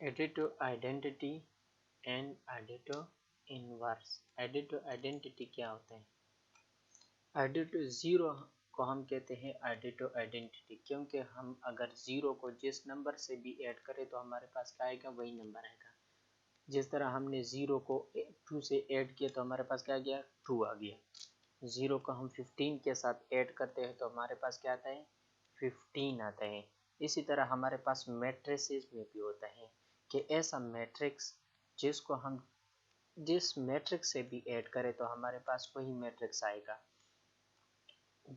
Additive identity and additive inverse. Additive identity क्या होता है? एडिटिव जीरो को हम कहते हैं एडिटिव आइडेंटिटी, क्योंकि हम अगर जीरो को जिस नंबर से भी ऐड करें तो हमारे पास क्या आएगा? वही नंबर आएगा। जिस तरह हमने जीरो को 2 से ऐड किया तो हमारे पास क्या गया? 2 आ गया। जीरो को हम 15 के साथ ऐड करते हैं तो हमारे पास क्या आता है? 15 आता है। इसी तरह हमारे पास मैट्रिसेस में भी होता है कि ऐसा मैट्रिक्स जिसको हम जिस मैट्रिक्स से भी ऐड करें तो हमारे पास वही मैट्रिक्स आएगा।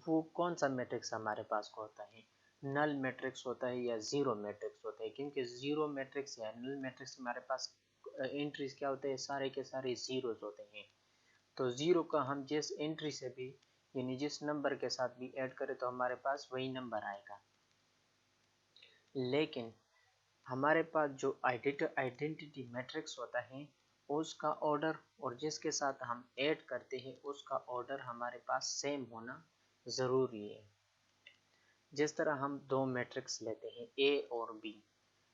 वो कौन सा मैट्रिक्स हमारे पास को होता है? नल मैट्रिक्स होता है या जीरो मैट्रिक्स होता है, क्योंकि जीरो मैट्रिक्स या नल मैट्रिक्स हमारे पास एंट्रीज क्या होते हैं? सारे के सारे जीरोस होते हैं। तो जीरो का हम जिस एंट्री से भी यानी जिस नंबर के साथ भी ऐड करें तो हमारे पास वही नंबर आएगा। लेकिन हमारे पास जो आइडेंटिटी मैट्रिक्स होता है उसका ऑर्डर और जिसके साथ हम ऐड करते हैं उसका ऑर्डर हमारे पास सेम होना ज़रूरी है। जिस तरह हम दो मैट्रिक्स लेते हैं ए और बी,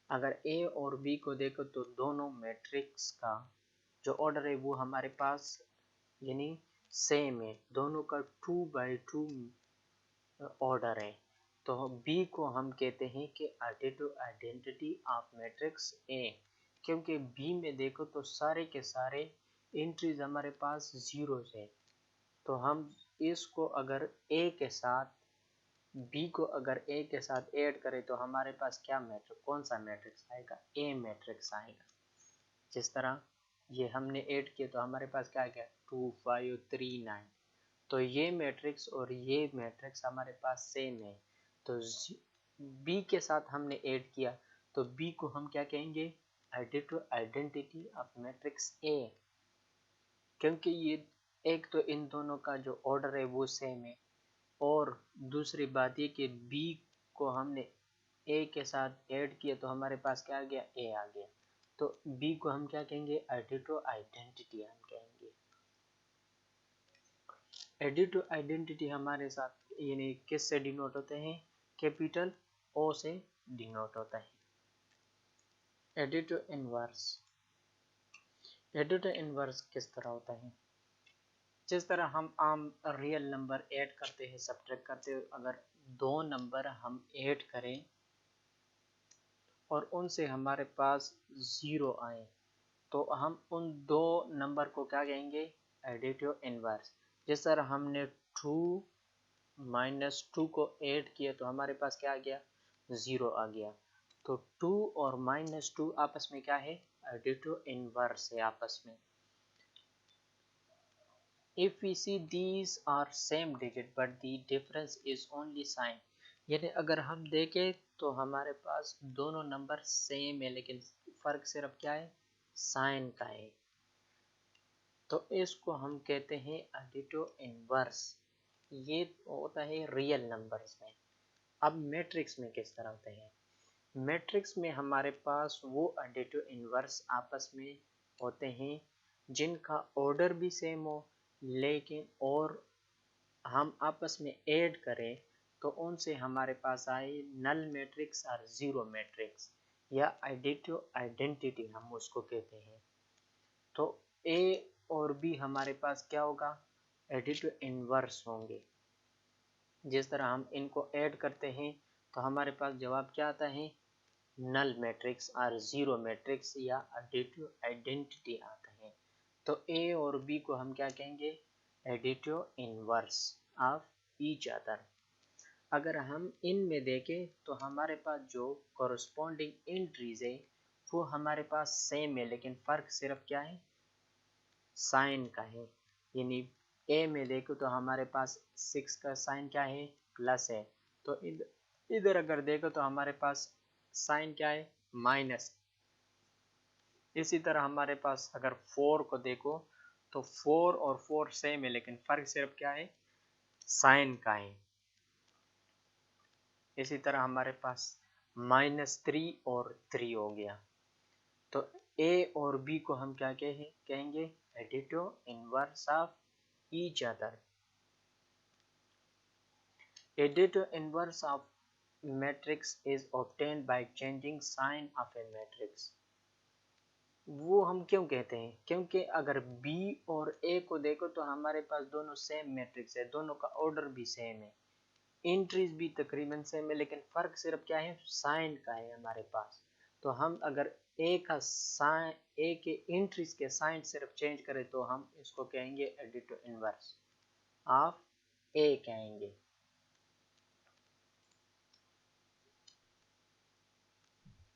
अगर ए और बी को देखो तो दोनों मैट्रिक्स का जो ऑर्डर है वो हमारे पास यानी सेम है, दोनों का 2/2 ऑर्डर है। तो बी को हम कहते हैं कि additive identity of matrix A, क्योंकि बी में देखो तो सारे के सारे एंट्रीज हमारे पास जीरोस है। तो हम इसको अगर ए के साथ बी को अगर ए के साथ ऐड करें तो हमारे पास क्या मैट्रिक्स कौन सा मैट्रिक्स आएगा? ए मैट्रिक्स आएगा। जिस तरह ये हमने ऐड किया तो हमारे पास क्या आ गया? 2 5 3 9। तो ये मैट्रिक्स और ये मैट्रिक्स हमारे पास सेम है। तो बी के साथ हमने ऐड किया तो बी को हम क्या कहेंगे? Additive identity of matrix A, क्योंकि ये एक तो इन दोनों का जो ऑर्डर है वो सेम है और दूसरी बात ये कि बी को हमने ए के साथ ऐड किया तो हमारे पास क्या आ गया? ए आ गया। तो बी को हम क्या कहेंगे? एडिटिव आइडेंटिटी हम कहेंगे। एडिटिव आइडेंटिटी हमारे साथ यानी किस से डिनोट होते हैं? कैपिटल ओ से डिनोट होता है। Additive inverse. एडिटिव इनवर्स किस तरह होता है? जिस तरह हम आम रियल नंबर ऐड करते हैं, सब्ट्रैक्ट करते हैं, अगर दो नंबर हम ऐड करें और उनसे हमारे पास जीरो आए तो हम उन दो नंबर को क्या कहेंगे? Additive inverse. जिस तरह हमने 2 - 2 को ऐड किया तो हमारे पास क्या आ गया? जीरो आ गया। तो 2 और -2 आपस में क्या है? एडिटिव इनवर्स है आपस में। If we see these are same digit but the difference is only sign, यानी अगर हम देखें तो हमारे पास दोनों नंबर सेम है लेकिन फर्क सिर्फ क्या है? साइन का है। तो इसको हम कहते हैं एडिटिव इनवर्स। ये होता है रियल नंबर्स में। अब मैट्रिक्स में किस तरह होता है? मैट्रिक्स में हमारे पास वो एडिटिव इनवर्स आपस में होते हैं जिनका ऑर्डर भी सेम हो, लेकिन और हम आपस में ऐड करें तो उनसे हमारे पास आए नल मैट्रिक्स और जीरो मैट्रिक्स या एडिटिव आइडेंटिटी हम उसको कहते हैं। तो ए और बी हमारे पास क्या होगा? एडिटिव इनवर्स होंगे। जिस तरह हम इनको ऐड करते हैं तो हमारे पास जवाब क्या आता है? नल मैट्रिक्स और जीरो मैट्रिक्स या एडिटिव आइडेंटिटी आता है। तो ए और बी को हम क्या कहेंगे? Additive inverse of each other. अगर हम इनमें देखें तो हमारे पास जो कॉरस्पॉन्डिंग एंट्रीज है वो हमारे पास सेम है, लेकिन फर्क सिर्फ क्या है? साइन का है। यानी ए में देखो तो हमारे पास 6 का साइन क्या है? प्लस है। तो इधर अगर देखो तो हमारे पास साइन क्या है? माइनस। इसी तरह हमारे पास अगर 4 को देखो तो 4 और 4 सेम है लेकिन फर्क सिर्फ क्या है? साइन का है। इसी तरह हमारे पास -3 और 3 हो गया। तो ए और बी को हम क्या कहेंगे? Additive inverse of each other. Additive inverse of matrix is obtained by changing sign of a matrix. वो हम क्यों कहते हैं, क्योंकि अगर बी और ए को देखो तो हमारे पास दोनों सेम मैट्रिक्स है, दोनों का ऑर्डर भी सेम है, एंट्रीज भी तकरीबन सेम है, लेकिन फर्क सिर्फ क्या है, साइन का है हमारे पास। तो हम अगर ए का साइन, ए के एंट्रीज के साइन सिर्फ चेंज करें तो हम इसको कहेंगे एडिटिव इनवर्स ऑफ ए कहेंगे।